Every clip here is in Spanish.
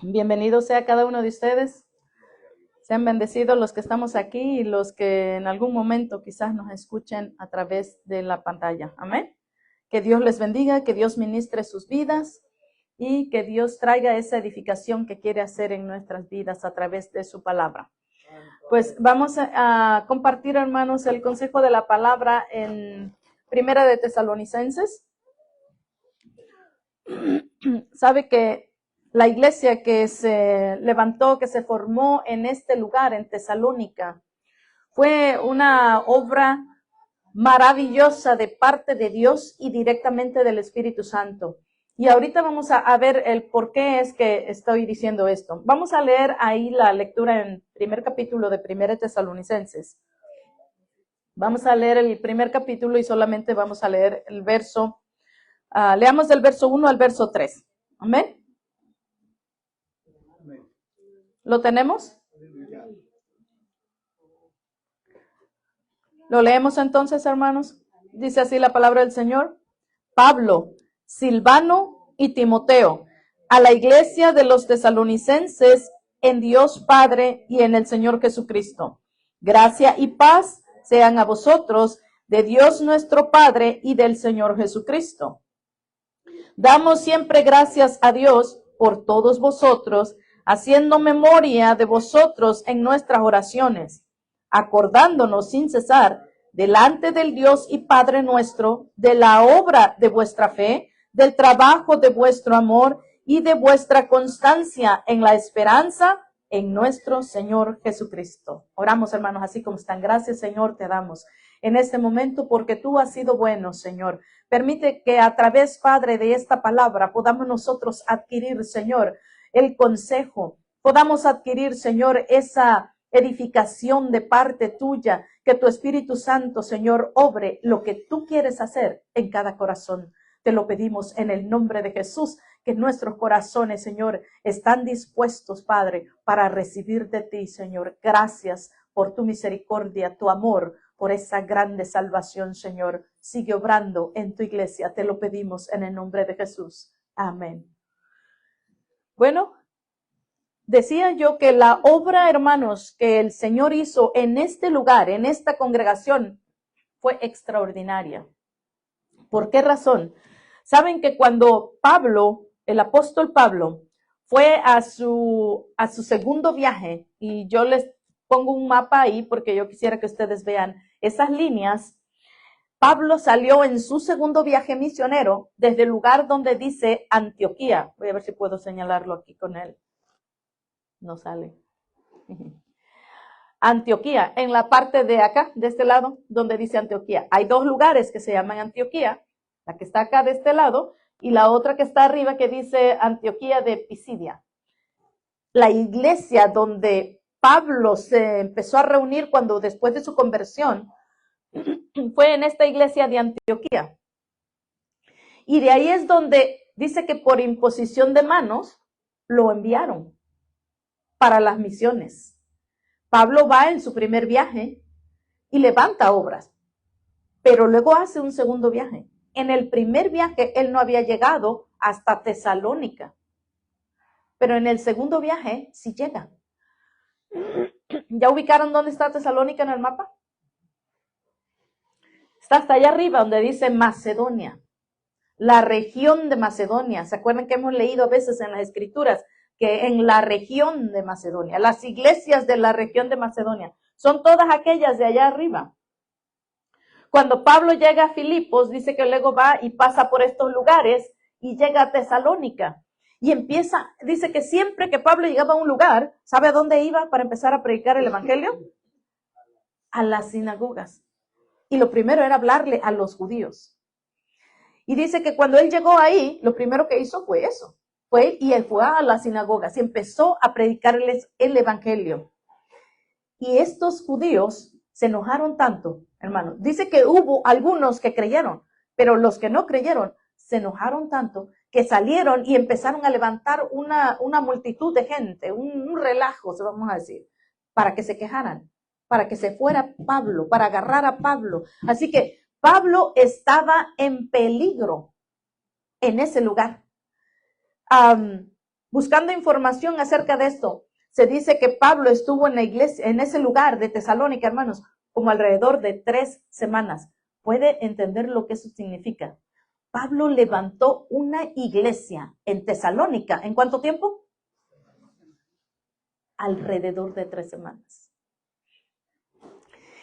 Bienvenido sea cada uno de ustedes. Sean bendecidos los que estamos aquí y los que en algún momento quizás nos escuchen a través de la pantalla. Amén. Que Dios les bendiga, que Dios ministre sus vidas y que Dios traiga esa edificación que quiere hacer en nuestras vidas a través de su palabra. Pues vamos a compartir, hermanos, el consejo de la palabra en Primera de Tesalonicenses. Sabe que la iglesia que se levantó, que se formó en este lugar, en Tesalónica, fue una obra maravillosa de parte de Dios y directamente del Espíritu Santo. Y ahorita vamos a ver el por qué es que estoy diciendo esto. Vamos a leer ahí la lectura en primer capítulo de Primera Tesalonicenses. Vamos a leer el primer capítulo y solamente vamos a leer el verso. Leamos del verso 1 al verso 3. Amén. ¿Lo tenemos? ¿Lo leemos entonces, hermanos? Dice así la palabra del Señor. Pablo, Silvano y Timoteo, a la iglesia de los tesalonicenses en Dios Padre y en el Señor Jesucristo. Gracia y paz sean a vosotros de Dios nuestro Padre y del Señor Jesucristo. Damos siempre gracias a Dios por todos vosotros, haciendo memoria de vosotros en nuestras oraciones, acordándonos sin cesar delante del Dios y Padre nuestro de la obra de vuestra fe, del trabajo de vuestro amor y de vuestra constancia en la esperanza en nuestro Señor Jesucristo. Oramos, hermanos, así como están. Gracias, Señor, te damos en este momento porque tú has sido bueno, Señor. Permite que a través, Padre, de esta palabra podamos nosotros adquirir, Señor, el consejo, podamos adquirir, Señor, esa edificación de parte tuya, que tu Espíritu Santo, Señor, obre lo que tú quieres hacer en cada corazón. Te lo pedimos en el nombre de Jesús, que nuestros corazones, Señor, están dispuestos, Padre, para recibir de ti, Señor. Gracias por tu misericordia, tu amor, por esa grande salvación, Señor. Sigue obrando en tu iglesia. Te lo pedimos en el nombre de Jesús. Amén. Bueno, decía yo que la obra, hermanos, que el Señor hizo en este lugar, en esta congregación, fue extraordinaria. ¿Por qué razón? Saben que cuando Pablo, el apóstol Pablo, fue a su segundo viaje, y yo les pongo un mapa ahí porque yo quisiera que ustedes vean esas líneas. Pablo salió en su segundo viaje misionero desde el lugar donde dice Antioquía. Voy a ver si puedo señalarlo aquí con él. No sale. Antioquía, en la parte de acá, de este lado, donde dice Antioquía. Hay dos lugares que se llaman Antioquía, la que está acá de este lado y la otra que está arriba que dice Antioquía de Pisidia. La iglesia donde Pablo se empezó a reunir cuando después de su conversión fue en esta iglesia de Antioquía. Y de ahí es donde dice que por imposición de manos lo enviaron para las misiones. Pablo va en su primer viaje y levanta obras, pero luego hace un segundo viaje. En el primer viaje él no había llegado hasta Tesalónica, pero en el segundo viaje sí llega. ¿Ya ubicaron dónde está Tesalónica en el mapa? Está hasta allá arriba donde dice Macedonia, la región de Macedonia. ¿Se acuerdan que hemos leído a veces en las escrituras que en la región de Macedonia, las iglesias de la región de Macedonia, son todas aquellas de allá arriba? Cuando Pablo llega a Filipos, dice que luego va y pasa por estos lugares y llega a Tesalónica. Y empieza, dice que siempre que Pablo llegaba a un lugar, ¿sabe a dónde iba para empezar a predicar el evangelio? A las sinagogas. Y lo primero era hablarle a los judíos. Y dice que cuando él llegó ahí, lo primero que hizo fue eso. Fue a las sinagogas y empezó a predicarles el evangelio. Y estos judíos se enojaron tanto, hermano. Dice que hubo algunos que creyeron, pero los que no creyeron se enojaron tanto que salieron y empezaron a levantar una multitud de gente, un relajo, se vamos a decir, para que se quejaran, para que se fuera Pablo, para agarrar a Pablo. Así que Pablo estaba en peligro en ese lugar. buscando información acerca de esto, se dice que Pablo estuvo en la iglesia, en ese lugar de Tesalónica, hermanos, como alrededor de 3 semanas. ¿Puede entender lo que eso significa? Pablo levantó una iglesia en Tesalónica. ¿En cuánto tiempo? Alrededor de 3 semanas.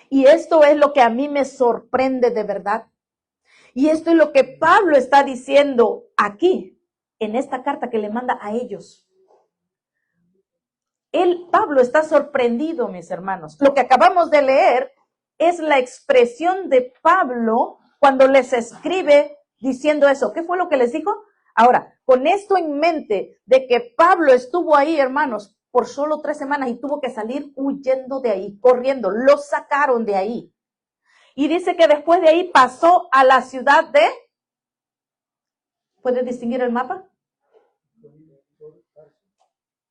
Y esto es lo que a mí me sorprende de verdad. Y esto es lo que Pablo está diciendo aquí, en esta carta que le manda a ellos. Pablo está sorprendido, mis hermanos. Lo que acabamos de leer es la expresión de Pablo cuando les escribe diciendo eso. ¿Qué fue lo que les dijo? Ahora, con esto en mente de que Pablo estuvo ahí, hermanos, por solo 3 semanas y tuvo que salir huyendo de ahí, corriendo, lo sacaron de ahí. Y dice que después de ahí pasó a la ciudad de, ¿puedes distinguir el mapa?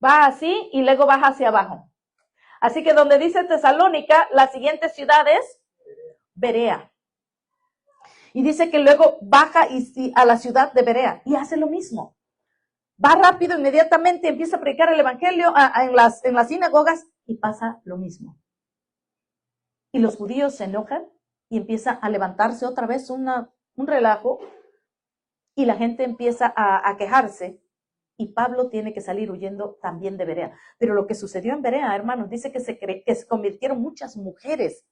Va así y luego baja hacia abajo. Así que donde dice Tesalónica, la siguiente ciudad es Berea. Y dice que luego baja a la ciudad de Berea y hace lo mismo. Va rápido, inmediatamente empieza a predicar el evangelio en las sinagogas y pasa lo mismo. Y los judíos se enojan y empieza a levantarse otra vez un relajo y la gente empieza a quejarse y Pablo tiene que salir huyendo también de Berea. Pero lo que sucedió en Berea, hermanos, dice que se convirtieron muchas mujeres.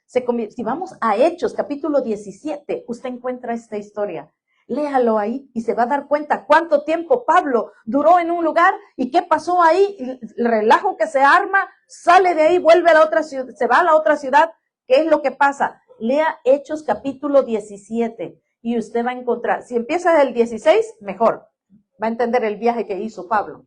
Si vamos a Hechos, capítulo 17, usted encuentra esta historia. Léalo ahí y se va a dar cuenta cuánto tiempo Pablo duró en un lugar y qué pasó ahí, el relajo que se arma, sale de ahí, vuelve a la otra ciudad, se va a la otra ciudad. ¿Qué es lo que pasa? Lea Hechos capítulo 17 y usted va a encontrar, si empieza del 16, mejor, va a entender el viaje que hizo Pablo.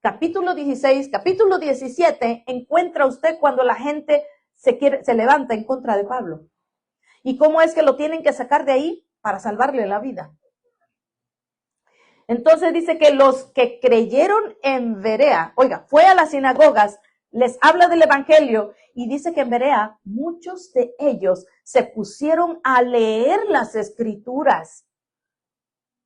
Capítulo 16, capítulo 17, encuentra usted cuando la gente se levanta en contra de Pablo. ¿Y cómo es que lo tienen que sacar de ahí? Para salvarle la vida. Entonces dice que los que creyeron en Berea, oiga, fue a las sinagogas, les habla del evangelio y dice que en Berea muchos de ellos se pusieron a leer las escrituras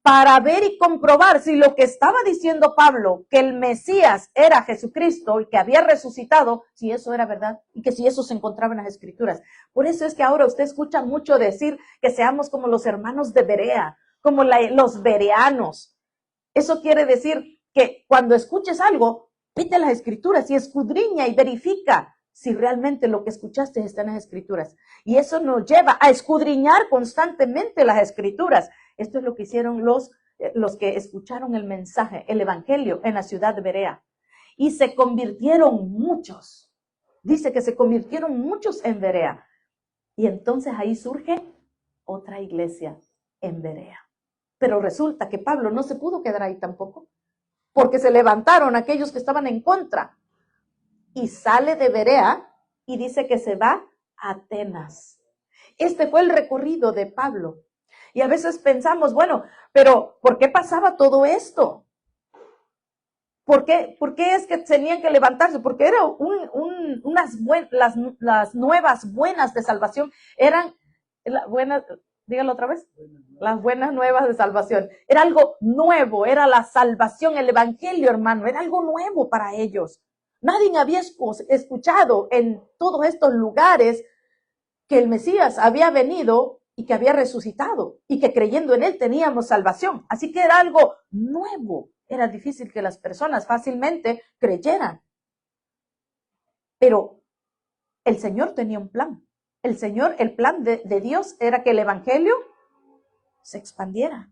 para ver y comprobar si lo que estaba diciendo Pablo, que el Mesías era Jesucristo y que había resucitado, si eso era verdad y que si eso se encontraba en las escrituras. Por eso es que ahora usted escucha mucho decir que seamos como los hermanos de Berea, como los bereanos. Eso quiere decir que cuando escuches algo, vete a las escrituras y escudriña y verifica si realmente lo que escuchaste está en las escrituras. Y eso nos lleva a escudriñar constantemente las escrituras. Esto es lo que hicieron los que escucharon el mensaje, el evangelio en la ciudad de Berea. Y se convirtieron muchos. Dice que se convirtieron muchos en Berea. Y entonces ahí surge otra iglesia en Berea. Pero resulta que Pablo no se pudo quedar ahí tampoco, porque se levantaron aquellos que estaban en contra. Y sale de Berea y dice que se va a Atenas. Este fue el recorrido de Pablo. Y a veces pensamos, bueno, pero ¿por qué pasaba todo esto? ¿Por qué es que tenían que levantarse? Porque eran las nuevas buenas de salvación, eran buenas, dígalo otra vez, las buenas nuevas de salvación. Era algo nuevo, era la salvación, el evangelio, hermano, era algo nuevo para ellos. Nadie había escuchado en todos estos lugares que el Mesías había venido y que había resucitado y que creyendo en él teníamos salvación. Así que era algo nuevo. Era difícil que las personas fácilmente creyeran. Pero el Señor tenía un plan. El plan de Dios era que el evangelio se expandiera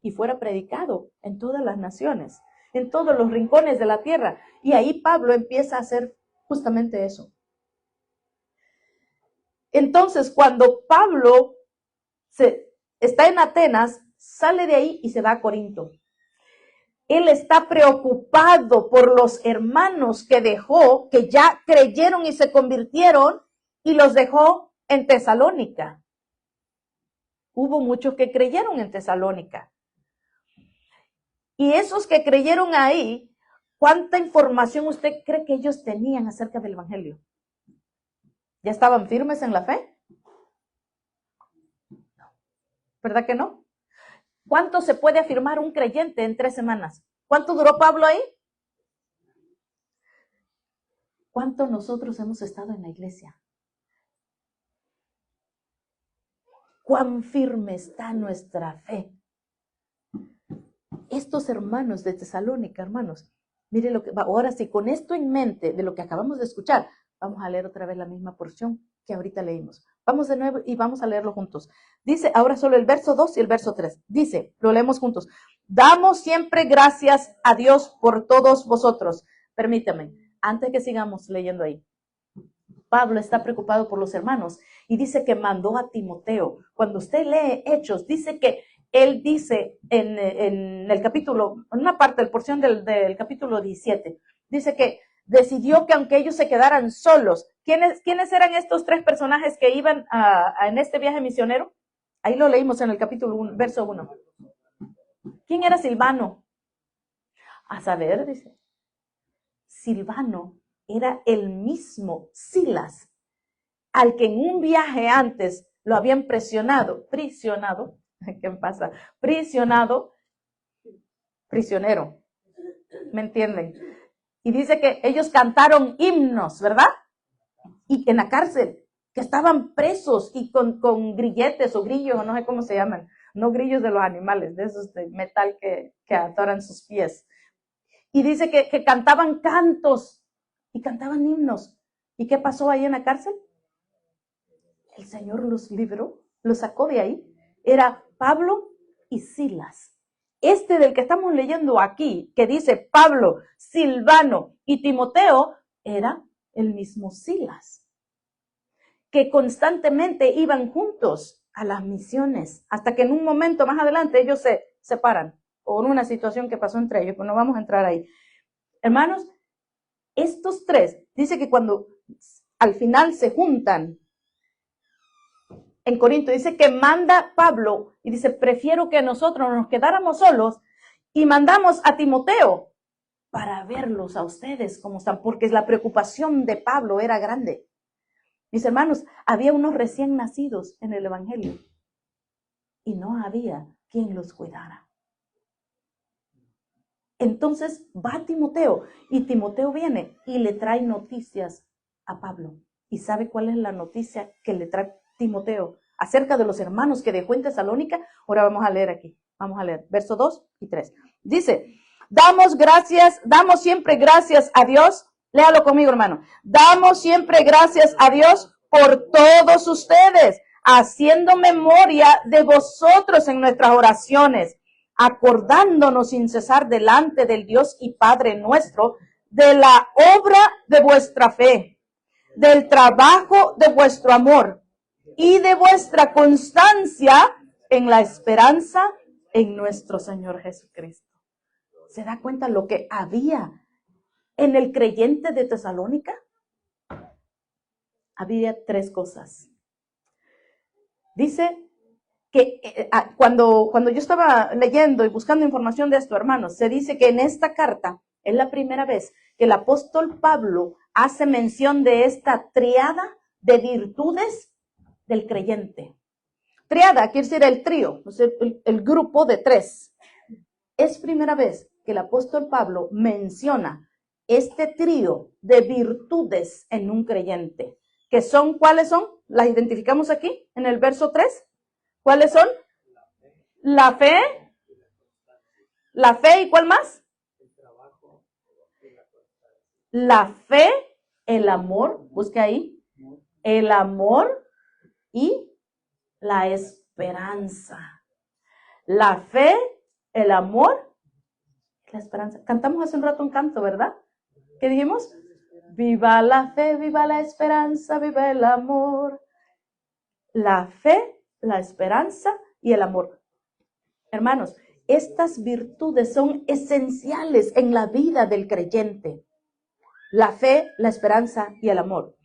y fuera predicado en todas las naciones, en todos los rincones de la tierra. Y ahí Pablo empieza a hacer justamente eso. Entonces, cuando Pablo está en Atenas, sale de ahí y se va a Corinto. Él está preocupado por los hermanos que dejó, que ya creyeron y se convirtieron, y los dejó en Tesalónica. Hubo muchos que creyeron en Tesalónica. Y esos que creyeron ahí, ¿cuánta información usted cree que ellos tenían acerca del evangelio? ¿Ya estaban firmes en la fe? ¿Verdad que no? ¿Cuánto se puede afirmar un creyente en 3 semanas? ¿Cuánto duró Pablo ahí? ¿Cuánto nosotros hemos estado en la iglesia? ¿Cuán firme está nuestra fe? Estos hermanos de Tesalónica, hermanos, mire lo que va. Ahora sí, con esto en mente de lo que acabamos de escuchar, vamos a leer otra vez la misma porción que ahorita leímos. Vamos de nuevo y vamos a leerlo juntos. Dice, ahora solo el verso 2 y el verso 3. Dice, lo leemos juntos. Damos siempre gracias a Dios por todos vosotros. Permítame, antes que sigamos leyendo ahí. Pablo está preocupado por los hermanos y dice que mandó a Timoteo. Cuando usted lee Hechos, dice que él dice en el capítulo, en una parte, la porción del capítulo 17, dice que decidió que aunque ellos se quedaran solos, ¿quiénes eran estos tres personajes que iban en este viaje misionero? Ahí lo leímos en el capítulo 1, verso 1. ¿Quién era Silvano? A saber, dice, Silvano era el mismo Silas, al que en un viaje antes lo habían prisionero, ¿qué pasa? Prisionero, ¿me entienden? Y dice que ellos cantaron himnos, ¿verdad? Y en la cárcel, que estaban presos y con grilletes o grillos, o no sé cómo se llaman, no grillos de los animales, de esos de metal que atoran sus pies. Y dice que cantaban cantos y cantaban himnos. ¿Y qué pasó ahí en la cárcel? El Señor los libró, los sacó de ahí. Era Pablo y Silas. Este del que estamos leyendo aquí, que dice Pablo, Silvano y Timoteo, era el mismo Silas, que constantemente iban juntos a las misiones, hasta que en un momento más adelante ellos se separan por una situación que pasó entre ellos, pues no vamos a entrar ahí. Hermanos, estos tres, dice que cuando al final se juntan en Corinto, dice que manda Pablo y dice, prefiero que nosotros nos quedáramos solos y mandamos a Timoteo para verlos a ustedes cómo están, porque la preocupación de Pablo era grande. Mis hermanos, había unos recién nacidos en el evangelio y no había quien los cuidara. Entonces va Timoteo y Timoteo viene y le trae noticias a Pablo. ¿Y sabe cuál es la noticia que le trae Timoteo acerca de los hermanos que dejó en Tesalónica? Ahora vamos a leer aquí. Vamos a leer versos 2 y 3. Dice, damos siempre gracias a Dios. Léalo conmigo, hermano. Damos siempre gracias a Dios por todos ustedes, haciendo memoria de vosotros en nuestras oraciones, acordándonos sin cesar delante del Dios y Padre nuestro de la obra de vuestra fe, del trabajo de vuestro amor y de vuestra constancia en la esperanza en nuestro Señor Jesucristo. ¿Se da cuenta lo que había en el creyente de Tesalónica? Había tres cosas. Dice que cuando yo estaba leyendo y buscando información de esto, hermanos, se dice que en esta carta es la primera vez que el apóstol Pablo hace mención de esta triada de virtudes del creyente. Triada quiere decir el trío, o sea, el grupo de tres. Es primera vez que el apóstol Pablo menciona este trío de virtudes en un creyente. ¿Que son? ¿Cuáles son? Las identificamos aquí en el verso 3. ¿Cuáles son? La fe y ¿cuál más? La fe, el amor, busque ahí, el amor y la esperanza. La fe, el amor, la esperanza. Cantamos hace un rato un canto, ¿verdad? ¿Qué dijimos? Viva la fe, viva la esperanza, viva el amor. La fe, la esperanza y el amor. Hermanos, estas virtudes son esenciales en la vida del creyente. La fe, la esperanza y el amor.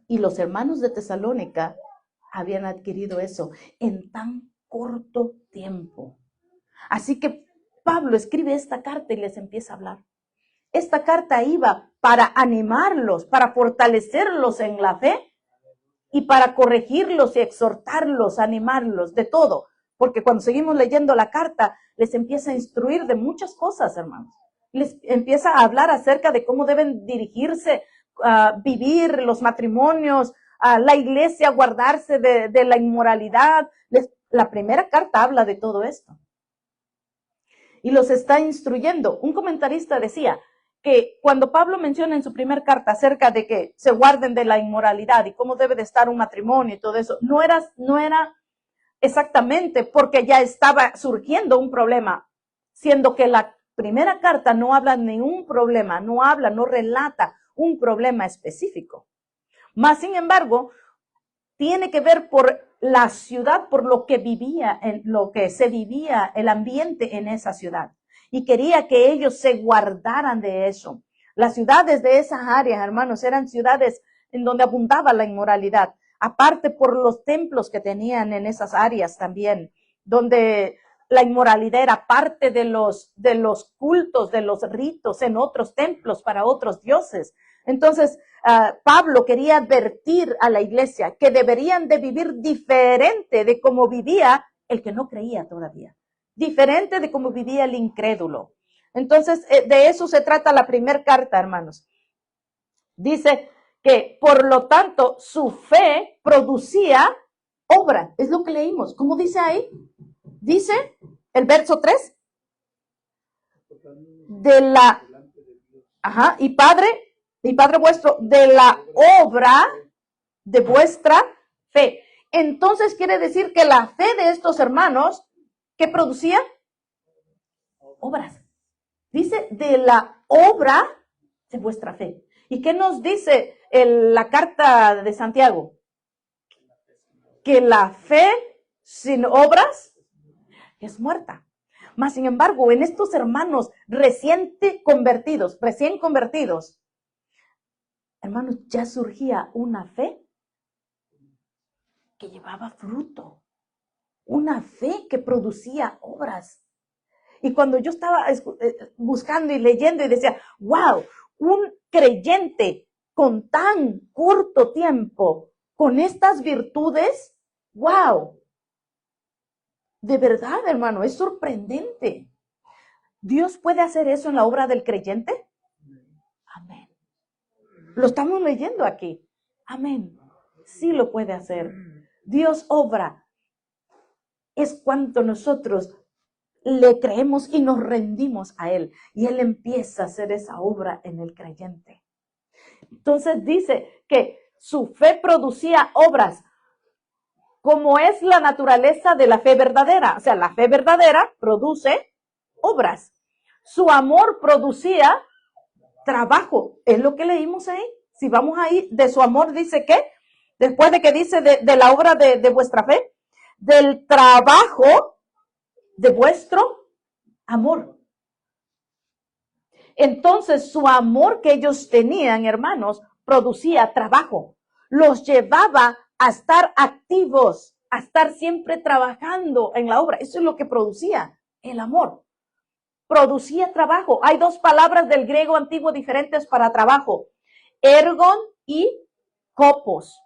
Y los hermanos de Tesalónica habían adquirido eso en tan corto tiempo. Así que Pablo escribe esta carta y les empieza a hablar. Esta carta iba para animarlos, para fortalecerlos en la fe y para corregirlos y exhortarlos, animarlos, de todo. porque cuando seguimos leyendo la carta, les empieza a instruir de muchas cosas, hermanos. Les empieza a hablar acerca de cómo deben dirigirse, vivir los matrimonios, la iglesia, guardarse de la inmoralidad. La primera carta habla de todo esto. Y los está instruyendo. Un comentarista decía que cuando Pablo menciona en su primera carta acerca de que se guarden de la inmoralidad y cómo debe de estar un matrimonio y todo eso, no era exactamente porque ya estaba surgiendo un problema, siendo que la primera carta no habla de ningún problema, no relata un problema específico. Más sin embargo, tiene que ver por la ciudad, por lo que se vivía, el ambiente en esa ciudad. Y quería que ellos se guardaran de eso. Las ciudades de esas áreas, hermanos, eran ciudades en donde abundaba la inmoralidad. Aparte por los templos que tenían en esas áreas también, donde la inmoralidad era parte de los cultos, de los ritos en otros templos para otros dioses. Entonces, Pablo quería advertir a la iglesia que deberían de vivir diferente de cómo vivía el que no creía todavía, diferente de cómo vivía el incrédulo. Entonces, de eso se trata la primera carta, hermanos. Dice que, por lo tanto, su fe producía obra. Es lo que leímos. ¿Cómo dice ahí? Dice el verso 3. Y Padre vuestro, de la obra de vuestra fe. Entonces quiere decir que la fe de estos hermanos, ¿qué producía? Obras. Dice de la obra de vuestra fe. ¿Y qué nos dice la carta de Santiago? Que la fe sin obras es muerta. Mas, sin embargo, en estos hermanos recién convertidos, hermanos, ya surgía una fe que llevaba fruto, una fe que producía obras. Y cuando yo estaba buscando y leyendo y decía, wow, un creyente con tan corto tiempo, con estas virtudes, wow. De verdad, hermano, es sorprendente. ¿Dios puede hacer eso en la obra del creyente? Amén. Lo estamos leyendo aquí. Amén. Sí lo puede hacer. Dios obra. Es cuando nosotros le creemos y nos rendimos a Él. Y Él empieza a hacer esa obra en el creyente. Entonces dice que su fe producía obras, como es la naturaleza de la fe verdadera. O sea, la fe verdadera produce obras. Su amor producía trabajo. Es lo que leímos ahí. Si vamos ahí, de su amor dice que, después de que dice de la obra de vuestra fe, del trabajo de vuestro amor. Entonces, su amor que ellos tenían, hermanos, producía trabajo. Los llevaba a estar activos, a estar siempre trabajando en la obra. Eso es lo que producía el amor. Producía trabajo. Hay dos palabras del griego antiguo diferentes para trabajo: ergon y kopos.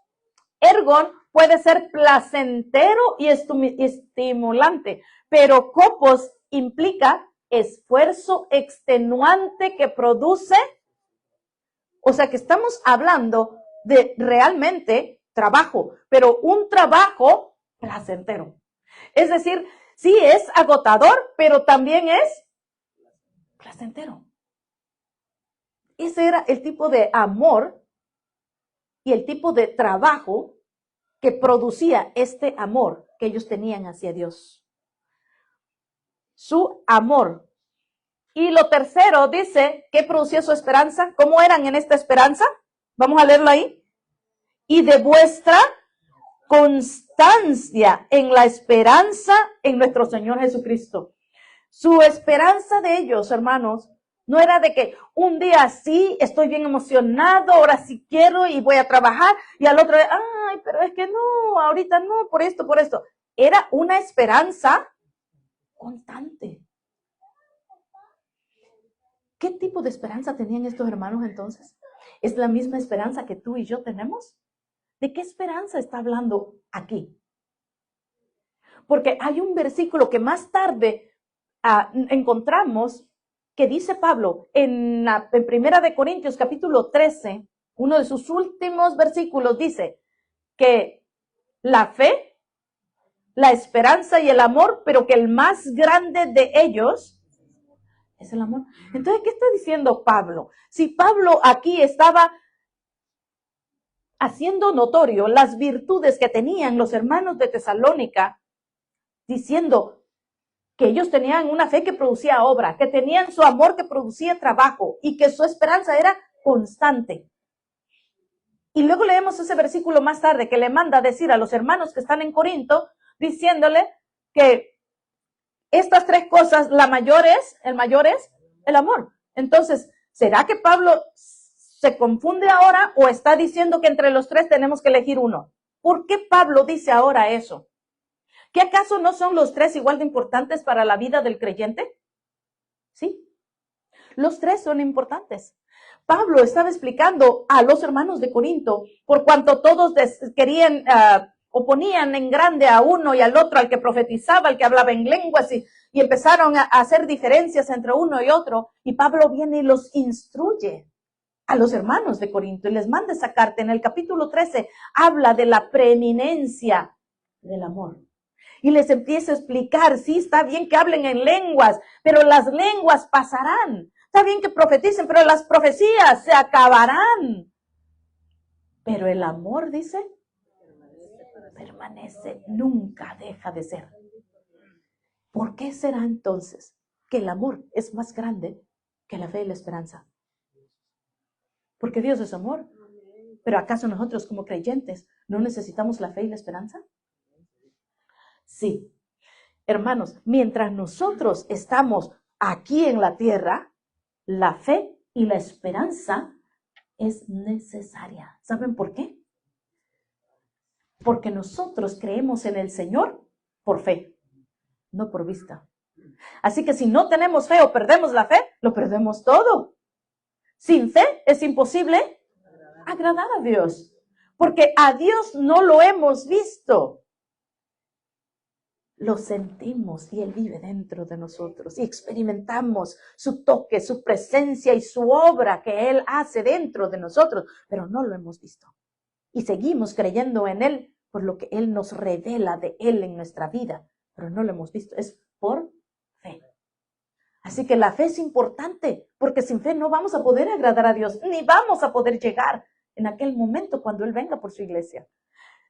Ergon puede ser placentero y estimulante, pero kopos implica esfuerzo extenuante que produce. O sea que estamos hablando de realmente trabajo, pero un trabajo placentero. Es decir, sí es agotador, pero también es placentero. Ese era el tipo de amor y el tipo de trabajo que producía este amor que ellos tenían hacia Dios. Su amor. Y lo tercero dice, ¿qué producía su esperanza? ¿Cómo eran en esta esperanza? Vamos a leerlo ahí. Y de vuestra constancia en la esperanza en nuestro Señor Jesucristo. Su esperanza de ellos, hermanos, no era de que un día sí estoy bien emocionado, ahora sí quiero y voy a trabajar, y al otro día, ay, pero es que no, ahorita no, por esto. Era una esperanza constante. ¿Qué tipo de esperanza tenían estos hermanos entonces? ¿Es la misma esperanza que tú y yo tenemos? ¿De qué esperanza está hablando aquí? Porque hay un versículo que más tarde encontramos que dice Pablo en Primera de Corintios capítulo 13, uno de sus últimos versículos dice que la fe, la esperanza y el amor, pero que el más grande de ellos es el amor. Entonces, ¿qué está diciendo Pablo? Si Pablo aquí estaba haciendo notorio las virtudes que tenían los hermanos de Tesalónica, diciendo que ellos tenían una fe que producía obra, que tenían su amor que producía trabajo y que su esperanza era constante. Y luego leemos ese versículo más tarde que le manda a decir a los hermanos que están en Corinto, diciéndole que estas tres cosas, el mayor es el amor. Entonces, ¿será que Pablo se confunde ahora o está diciendo que entre los tres tenemos que elegir uno? ¿Por qué Pablo dice ahora eso? ¿Qué acaso no son los tres igual de importantes para la vida del creyente? Sí, los tres son importantes. Pablo estaba explicando a los hermanos de Corinto, por cuanto todos querían, oponían en grande a uno y al otro, al que profetizaba, al que hablaba en lenguas, y empezaron a hacer diferencias entre uno y otro, y Pablo viene y los instruye a los hermanos de Corinto y les manda esa carta. En el capítulo 13 habla de la preeminencia del amor. Y les empieza a explicar, sí, está bien que hablen en lenguas, pero las lenguas pasarán. Está bien que profeticen, pero las profecías se acabarán. Pero el amor, dice, permanece, nunca deja de ser. ¿Por qué será entonces que el amor es más grande que la fe y la esperanza? Porque Dios es amor. ¿Pero acaso nosotros como creyentes no necesitamos la fe y la esperanza? Sí. Hermanos, mientras nosotros estamos aquí en la tierra, la fe y la esperanza es necesaria. ¿Saben por qué? Porque nosotros creemos en el Señor por fe, no por vista. Así que si no tenemos fe o perdemos la fe, lo perdemos todo. Sin fe es imposible agradar a Dios, porque a Dios no lo hemos visto. Lo sentimos y Él vive dentro de nosotros y experimentamos su toque, su presencia y su obra que Él hace dentro de nosotros, pero no lo hemos visto. Y seguimos creyendo en Él por lo que Él nos revela de Él en nuestra vida, pero no lo hemos visto, es por fe. Así que la fe es importante, porque sin fe no vamos a poder agradar a Dios, ni vamos a poder llegar en aquel momento cuando Él venga por su iglesia.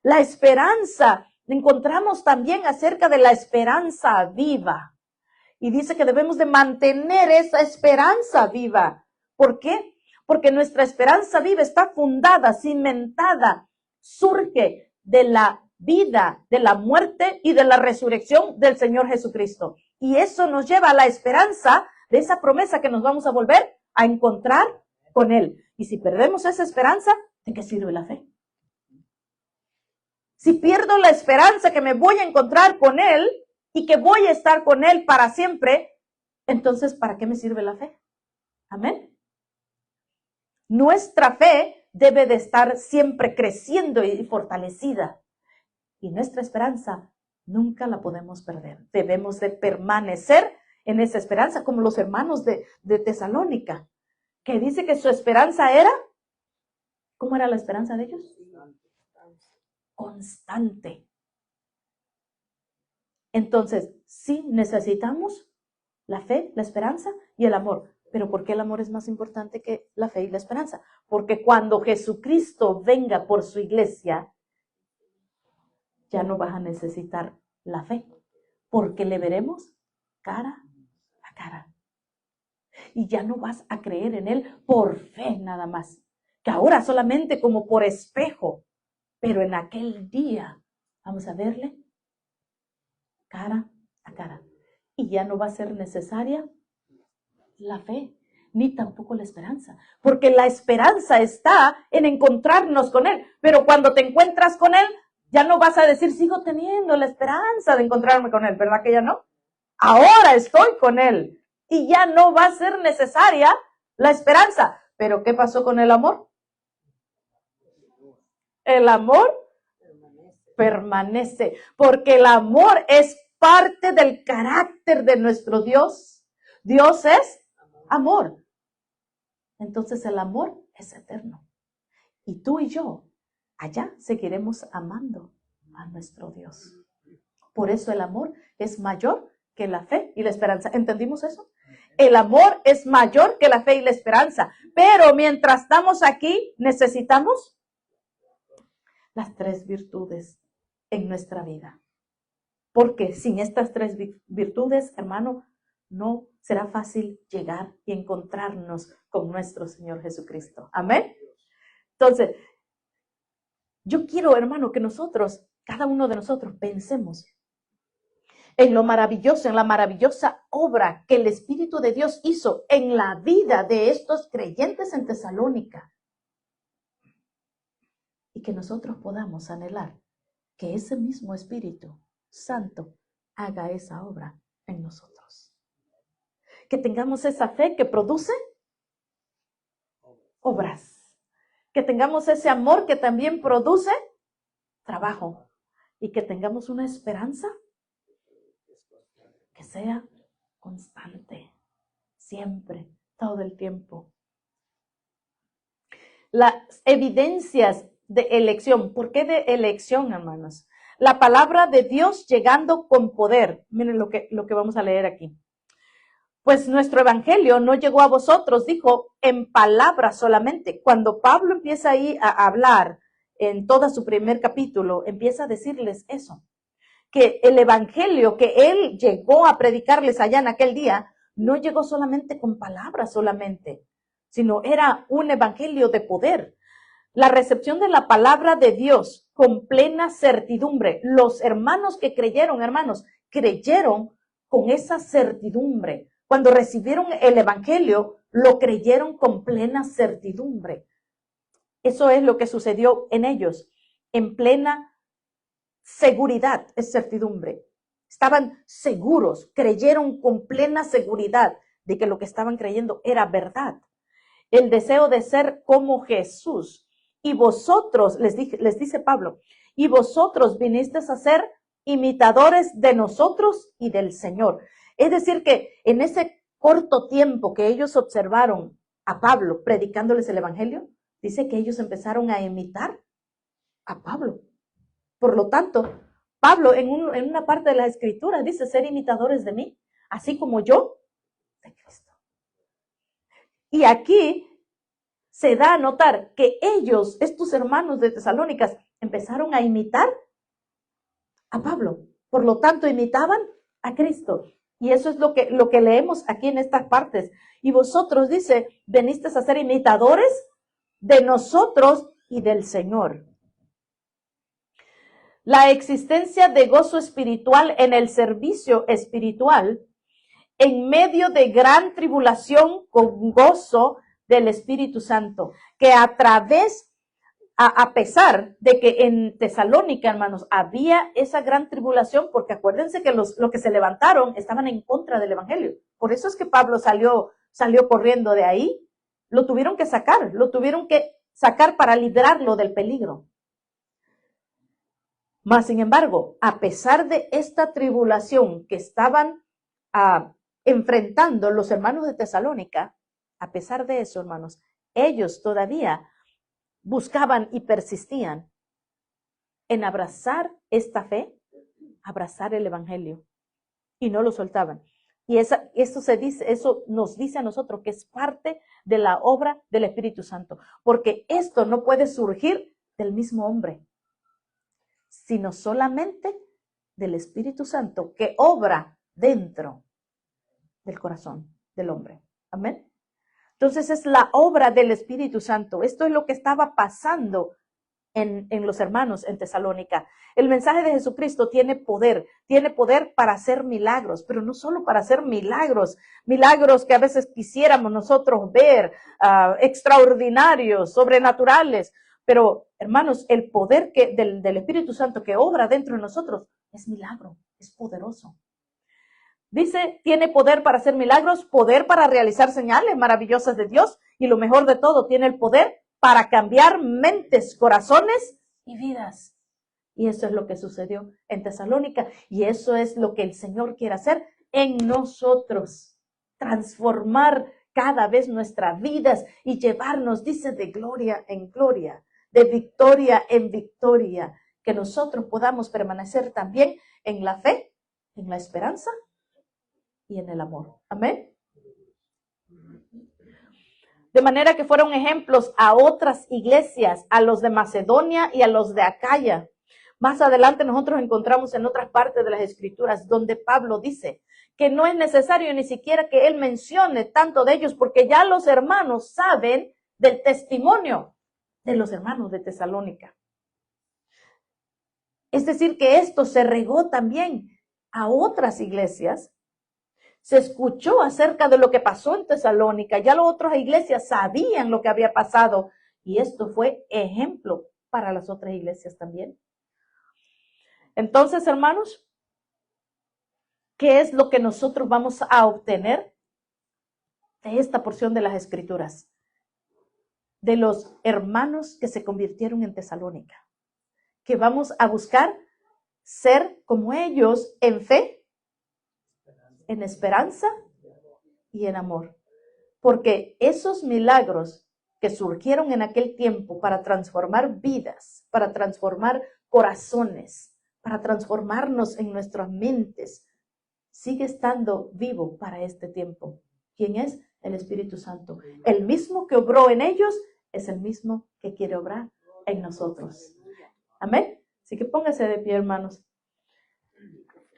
La esperanza, encontramos también acerca de la esperanza viva. Y dice que debemos de mantener esa esperanza viva. ¿Por qué? Porque nuestra esperanza viva está fundada, cimentada, surge de la vida, de la muerte y de la resurrección del Señor Jesucristo. Y eso nos lleva a la esperanza de esa promesa que nos vamos a volver a encontrar con Él. Y si perdemos esa esperanza, ¿de qué sirve la fe? Si pierdo la esperanza que me voy a encontrar con Él y que voy a estar con Él para siempre, entonces, ¿para qué me sirve la fe? Amén. Nuestra fe debe de estar siempre creciendo y fortalecida. Y nuestra esperanza nunca la podemos perder. Debemos de permanecer en esa esperanza, como los hermanos de Tesalónica, que dice que su esperanza era, ¿cómo era la esperanza de ellos? Constante. Entonces, sí necesitamos la fe, la esperanza y el amor. ¿Pero por qué el amor es más importante que la fe y la esperanza? Porque cuando Jesucristo venga por su iglesia, ya no vas a necesitar la fe, porque le veremos cara a cara. Y ya no vas a creer en Él por fe nada más, que ahora solamente como por espejo, pero en aquel día vamos a verle cara a cara. Y ya no va a ser necesaria la fe, ni tampoco la esperanza, porque la esperanza está en encontrarnos con Él, pero cuando te encuentras con Él, ya no vas a decir, sigo teniendo la esperanza de encontrarme con Él, ¿verdad que ya no? Ahora estoy con Él y ya no va a ser necesaria la esperanza. ¿Pero qué pasó con el amor? El amor permanece, porque el amor es parte del carácter de nuestro Dios. Dios es amor. Entonces el amor es eterno. Y tú y yo, allá seguiremos amando a nuestro Dios. Por eso el amor es mayor que la fe y la esperanza. ¿Entendimos eso? El amor es mayor que la fe y la esperanza. Pero mientras estamos aquí, necesitamos las 3 virtudes en nuestra vida. Porque sin estas 3 virtudes, hermano, no será fácil llegar y encontrarnos con nuestro Señor Jesucristo. Amén. Entonces, yo quiero, hermano, que nosotros, cada uno de nosotros, pensemos en lo maravilloso, en la maravillosa obra que el Espíritu de Dios hizo en la vida de estos creyentes en Tesalónica. Y que nosotros podamos anhelar que ese mismo Espíritu Santo haga esa obra en nosotros. Que tengamos esa fe que produce obras. Que tengamos ese amor que también produce trabajo. Y que tengamos una esperanza que sea constante, siempre, todo el tiempo. Las evidencias de elección. ¿Por qué de elección, hermanos? La palabra de Dios llegando con poder. Miren lo que vamos a leer aquí. Pues nuestro evangelio no llegó a vosotros, dijo, en palabras solamente. Cuando Pablo empieza ahí a hablar en todo su primer capítulo, empieza a decirles eso. Que el evangelio que él llegó a predicarles allá en aquel día, no llegó solamente con palabras solamente, sino era un evangelio de poder. La recepción de la palabra de Dios con plena certidumbre. Los hermanos que creyeron, hermanos, creyeron con esa certidumbre. Cuando recibieron el evangelio, lo creyeron con plena certidumbre. Eso es lo que sucedió en ellos, en plena seguridad, es certidumbre. Estaban seguros, creyeron con plena seguridad de que lo que estaban creyendo era verdad. El deseo de ser como Jesús. Y vosotros, les dice Pablo, y vosotros vinisteis a ser imitadores de nosotros y del Señor. Es decir que en ese corto tiempo que ellos observaron a Pablo predicándoles el evangelio, dice que ellos empezaron a imitar a Pablo. Por lo tanto, Pablo en una parte de la escritura dice ser imitadores de mí, así como yo de Cristo. Y aquí se da a notar que ellos, estos hermanos de Tesalónicas, empezaron a imitar a Pablo. Por lo tanto, imitaban a Cristo. Y eso es lo que leemos aquí en estas partes. Y vosotros, dice, venisteis a ser imitadores de nosotros y del Señor. La existencia de gozo espiritual en el servicio espiritual, en medio de gran tribulación con gozo del Espíritu Santo, que a pesar de que en Tesalónica, hermanos, había esa gran tribulación, porque acuérdense que los que se levantaron estaban en contra del evangelio. Por eso es que Pablo salió corriendo de ahí. Lo tuvieron que sacar para librarlo del peligro. Mas, sin embargo, a pesar de esta tribulación que estaban enfrentando los hermanos de Tesalónica, a pesar de eso, hermanos, ellos todavía buscaban y persistían en abrazar esta fe, abrazar el evangelio, y no lo soltaban. Y eso nos dice a nosotros que es parte de la obra del Espíritu Santo, porque esto no puede surgir del mismo hombre, sino solamente del Espíritu Santo que obra dentro del corazón del hombre. Amén. Entonces es la obra del Espíritu Santo. Esto es lo que estaba pasando en los hermanos en Tesalónica. El mensaje de Jesucristo tiene poder para hacer milagros, pero no solo para hacer milagros que a veces quisiéramos nosotros ver, extraordinarios, sobrenaturales. Pero, hermanos, el poder del Espíritu Santo que obra dentro de nosotros es milagro, es poderoso. Dice, tiene poder para hacer milagros, poder para realizar señales maravillosas de Dios, y lo mejor de todo, tiene el poder para cambiar mentes, corazones y vidas. Y eso es lo que sucedió en Tesalónica. Y eso es lo que el Señor quiere hacer en nosotros. Transformar cada vez nuestras vidas y llevarnos, dice, de gloria en gloria, de victoria en victoria. Que nosotros podamos permanecer también en la fe, en la esperanza y en el amor. Amén. De manera que fueron ejemplos a otras iglesias, a los de Macedonia y a los de Acaya. Más adelante nosotros encontramos en otras partes de las Escrituras donde Pablo dice que no es necesario ni siquiera que él mencione tanto de ellos, porque ya los hermanos saben del testimonio de los hermanos de Tesalónica. Es decir, que esto se regó también a otras iglesias. Se escuchó acerca de lo que pasó en Tesalónica. Ya las otras iglesias sabían lo que había pasado. Y esto fue ejemplo para las otras iglesias también. Entonces, hermanos, ¿qué es lo que nosotros vamos a obtener de esta porción de las Escrituras? De los hermanos que se convirtieron en Tesalónica. Que vamos a buscar ser como ellos en fe, en esperanza y en amor. Porque esos milagros que surgieron en aquel tiempo para transformar vidas, para transformar corazones, para transformarnos en nuestras mentes, sigue estando vivo para este tiempo. ¿Quién es? El Espíritu Santo. El mismo que obró en ellos es el mismo que quiere obrar en nosotros. Amén. Así que póngase de pie, hermanos.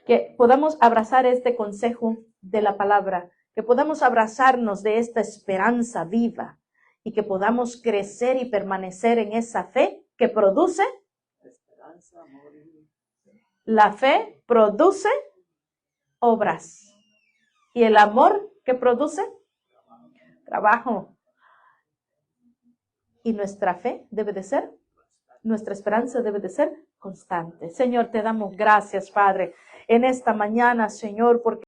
Que podamos abrazar este consejo de la palabra, que podamos abrazarnos de esta esperanza viva y que podamos crecer y permanecer en esa fe que produce. La fe produce obras. ¿Y el amor qué produce? Trabajo. Y nuestra fe debe de ser, nuestra esperanza debe de ser constante. Señor, te damos gracias, Padre, en esta mañana, Señor, porque